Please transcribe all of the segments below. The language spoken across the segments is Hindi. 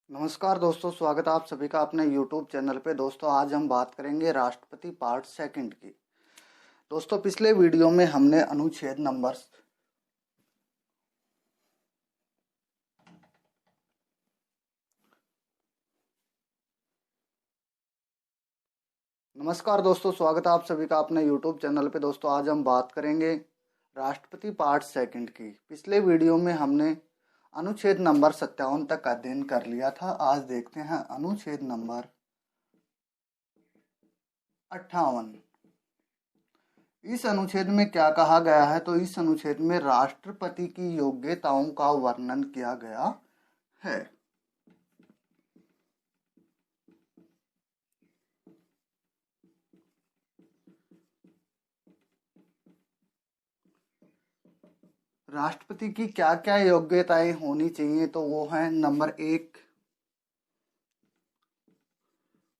नमस्कार दोस्तों, स्वागत है आप सभी का अपने YouTube चैनल पे। दोस्तों आज हम बात करेंगे राष्ट्रपति पार्ट सेकंड की। दोस्तों पिछले वीडियो में हमने अनुच्छेद नंबर नमस्कार दोस्तों, स्वागत है आप सभी का अपने YouTube चैनल पे। दोस्तों आज हम बात करेंगे राष्ट्रपति पार्ट सेकंड की। पिछले वीडियो में हमने अनुच्छेद नंबर 57 तक अध्ययन कर लिया था। आज देखते हैं अनुच्छेद नंबर 58। इस अनुच्छेद में क्या कहा गया है? तो इस अनुच्छेद में राष्ट्रपति की योग्यताओं का वर्णन किया गया है। राष्ट्रपति की क्या क्या योग्यताएं होनी चाहिए? तो वो है नंबर 1,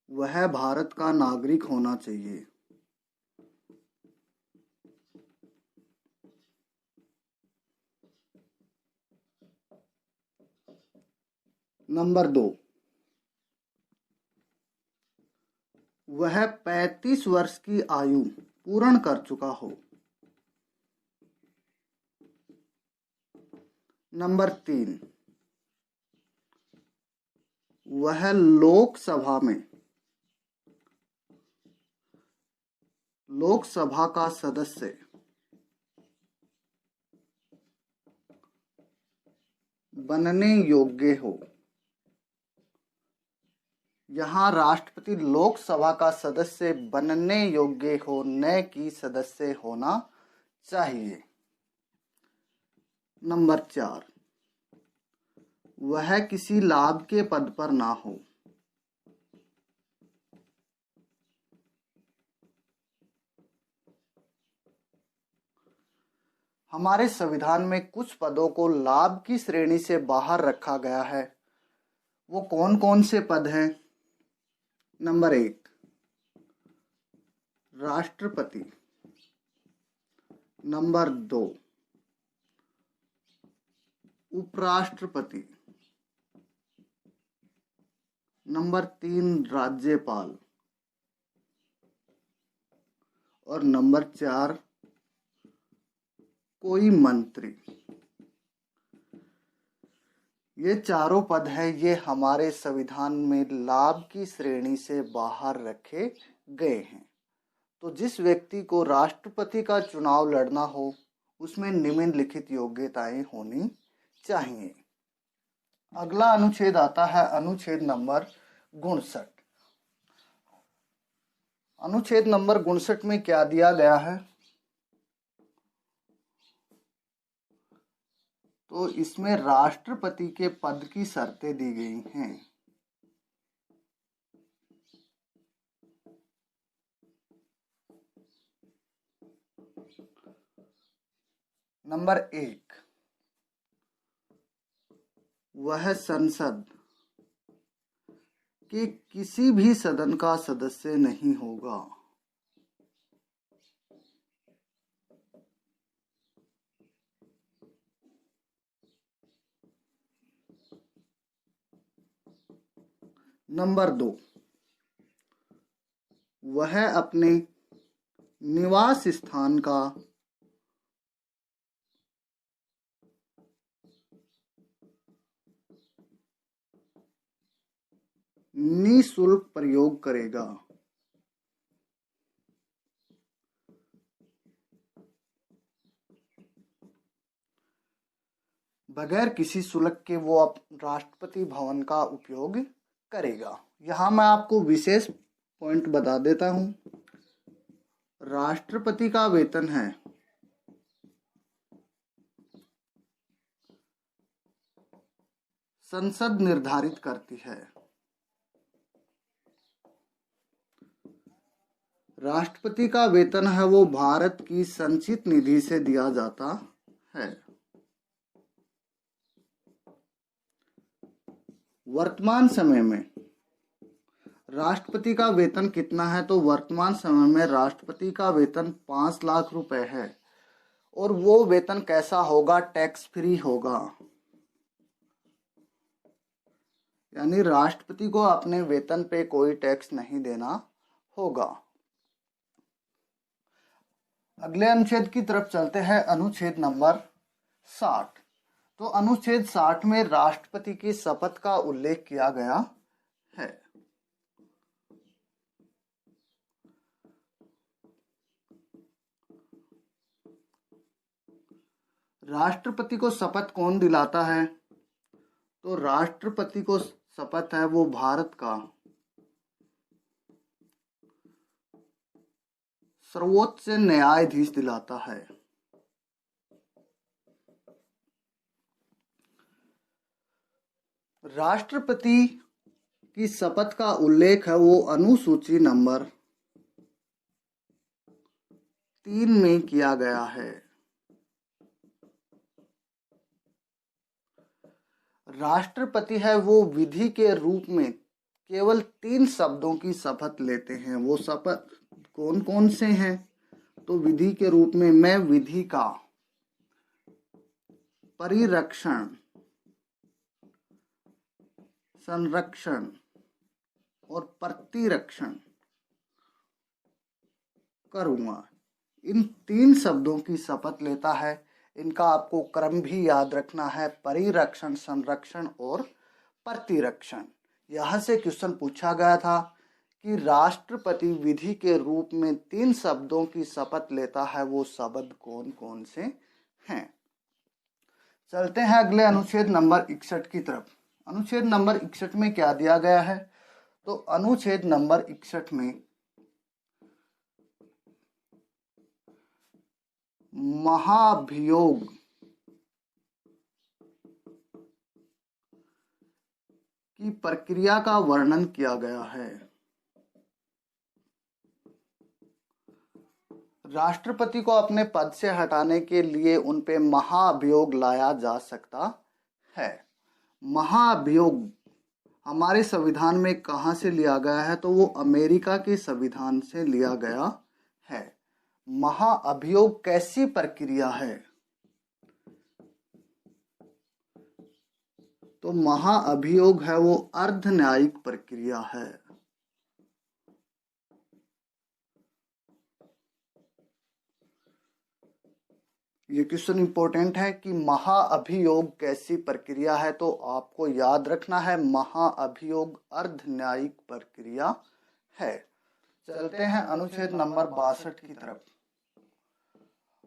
वह भारत का नागरिक होना चाहिए। नंबर 2, वह 35 वर्ष की आयु पूर्ण कर चुका हो। नंबर 3, वह लोकसभा का सदस्य बनने योग्य हो। यहाँ राष्ट्रपति लोकसभा का सदस्य बनने योग्य हो, न कि सदस्य होना चाहिए। नंबर 4, वह किसी लाभ के पद पर ना हो। हमारे संविधान में कुछ पदों को लाभ की श्रेणी से बाहर रखा गया है। वो कौन कौन से पद हैं? नंबर 1, राष्ट्रपति। नंबर 2, उपराष्ट्रपति। नंबर 3, राज्यपाल। और नंबर 4, कोई मंत्री। ये चारों पद हैं, ये हमारे संविधान में लाभ की श्रेणी से बाहर रखे गए हैं। तो जिस व्यक्ति को राष्ट्रपति का चुनाव लड़ना हो उसमें निम्नलिखित योग्यताएं होनी चाहिए। अगला अनुच्छेद आता है अनुच्छेद नंबर 59। अनुच्छेद नंबर 59 में क्या दिया गया है? तो इसमें राष्ट्रपति के पद की शर्तें दी गई हैं। नंबर 1, वह संसद के किसी भी सदन का सदस्य नहीं होगा। नंबर 2, वह अपने निवास स्थान का निःशुल्क प्रयोग करेगा। बगैर किसी शुल्क के वो राष्ट्रपति भवन का उपयोग करेगा। यहाँ मैं आपको विशेष पॉइंट बता देता हूँ। राष्ट्रपति का वेतन है संसद निर्धारित करती है। राष्ट्रपति का वेतन है वो भारत की संचित निधि से दिया जाता है। वर्तमान समय में राष्ट्रपति का वेतन कितना है? तो वर्तमान समय में राष्ट्रपति का वेतन 5 लाख रुपए है। और वो वेतन कैसा होगा? टैक्स फ्री होगा। यानी राष्ट्रपति को अपने वेतन पे कोई टैक्स नहीं देना होगा। अगले अनुच्छेद की तरफ चलते हैं, अनुच्छेद नंबर 60। तो अनुच्छेद 60 में राष्ट्रपति की शपथ का उल्लेख किया गया है। राष्ट्रपति को शपथ कौन दिलाता है? तो राष्ट्रपति को शपथ है वो भारत का सर्वोच्च न्यायाधीश दिलाता है। राष्ट्रपति की शपथ का उल्लेख है वो अनुसूची नंबर 3 में किया गया है। राष्ट्रपति है वो विधि के रूप में केवल 3 शब्दों की शपथ लेते हैं। वो शपथ कौन कौन से हैं? तो विधि के रूप में मैं विधि का परिरक्षण, संरक्षण और प्रतिरक्षण करूंगा। इन 3 शब्दों की शपथ लेता है। इनका आपको क्रम भी याद रखना है, परिरक्षण, संरक्षण और प्रतिरक्षण। यहाँ से क्वेश्चन पूछा गया था कि राष्ट्रपति विधि के रूप में 3 शब्दों की शपथ लेता है, वो शब्द कौन कौन से हैं। चलते हैं अगले अनुच्छेद नंबर 61 की तरफ। अनुच्छेद नंबर 61 में क्या दिया गया है? तो अनुच्छेद नंबर 61 में महाभियोग की प्रक्रिया का वर्णन किया गया है। राष्ट्रपति को अपने पद से हटाने के लिए उन पे महाभियोग लाया जा सकता है। महाभियोग हमारे संविधान में कहाँ से लिया गया है? तो वो अमेरिका के संविधान से लिया गया है। महाअभियोग कैसी प्रक्रिया है? तो महाअभियोग है वो अर्ध न्यायिक प्रक्रिया है। ये क्वेश्चन इंपॉर्टेंट है कि महाअभियोग कैसी प्रक्रिया है, तो आपको याद रखना है महाअभियोग अर्ध न्यायिक प्रक्रिया है। चलते हैं अनुच्छेद नंबर 62 की तरफ।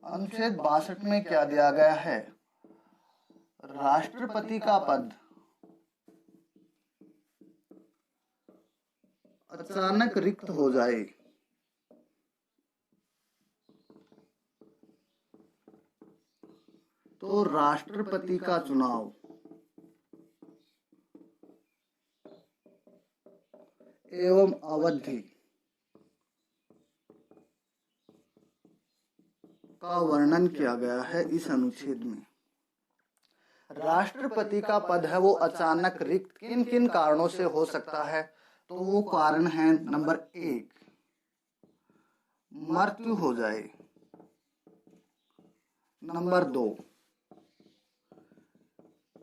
अनुच्छेद 62 में क्या दिया गया है? राष्ट्रपति का पद अचानक रिक्त हो जाए तो राष्ट्रपति का चुनाव एवं अवधि का वर्णन किया गया है इस अनुच्छेद में। राष्ट्रपति का पद है वो अचानक रिक्त किन किन कारणों से हो सकता है? तो वो कारण है नंबर 1, मृत्यु हो जाए। नंबर 2,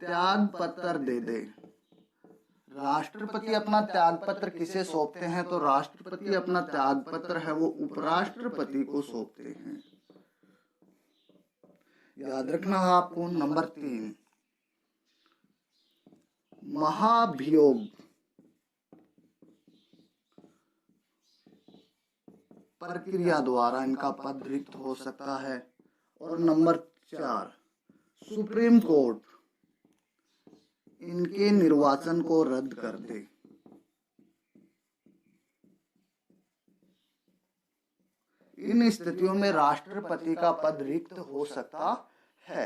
त्याग पत्र दे दे। राष्ट्रपति अपना त्याग पत्र किसे सौंपते हैं? तो राष्ट्रपति अपना त्याग पत्र है वो उपराष्ट्रपति को सौंपते हैं। याद रखना है आपको। नंबर 3, महाभियोग प्रक्रिया द्वारा इनका पद रिक्त हो सकता है। और नंबर 4, सुप्रीम कोर्ट इनके निर्वाचन को रद्द कर दे। इन स्थितियों में राष्ट्रपति का पद रिक्त हो सकता है।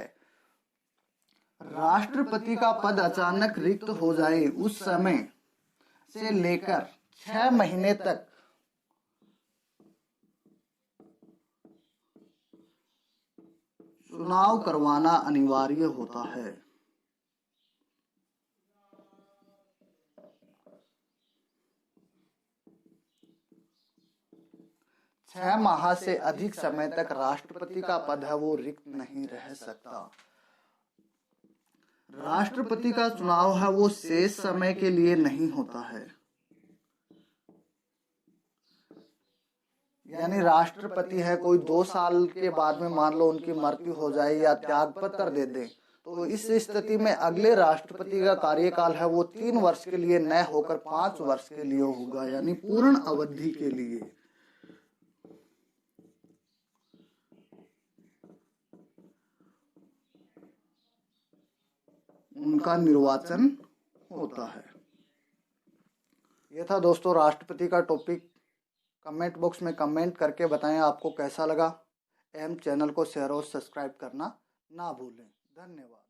राष्ट्रपति का पद अचानक रिक्त हो जाए उस समय से लेकर 6 महीने तक चुनाव करवाना अनिवार्य होता है। 6 माह से अधिक समय तक राष्ट्रपति का पद है वो रिक्त नहीं रह सकता। राष्ट्रपति का चुनाव है वो शेष समय के लिए नहीं होता है। यानी राष्ट्रपति है, कोई 2 साल के बाद में मान लो उनकी मृत्यु हो जाए या त्याग पत्र दे दें, तो इस स्थिति में अगले राष्ट्रपति का कार्यकाल है वो 3 वर्ष के लिए न होकर 5 वर्ष के लिए होगा, यानी पूर्ण अवधि के लिए। उनका निर्वाचन होता है। यह था दोस्तों राष्ट्रपति का टॉपिक। कमेंट बॉक्स में कमेंट करके बताएं आपको कैसा लगा। एम चैनल को शेयर और सब्सक्राइब करना ना भूलें। धन्यवाद।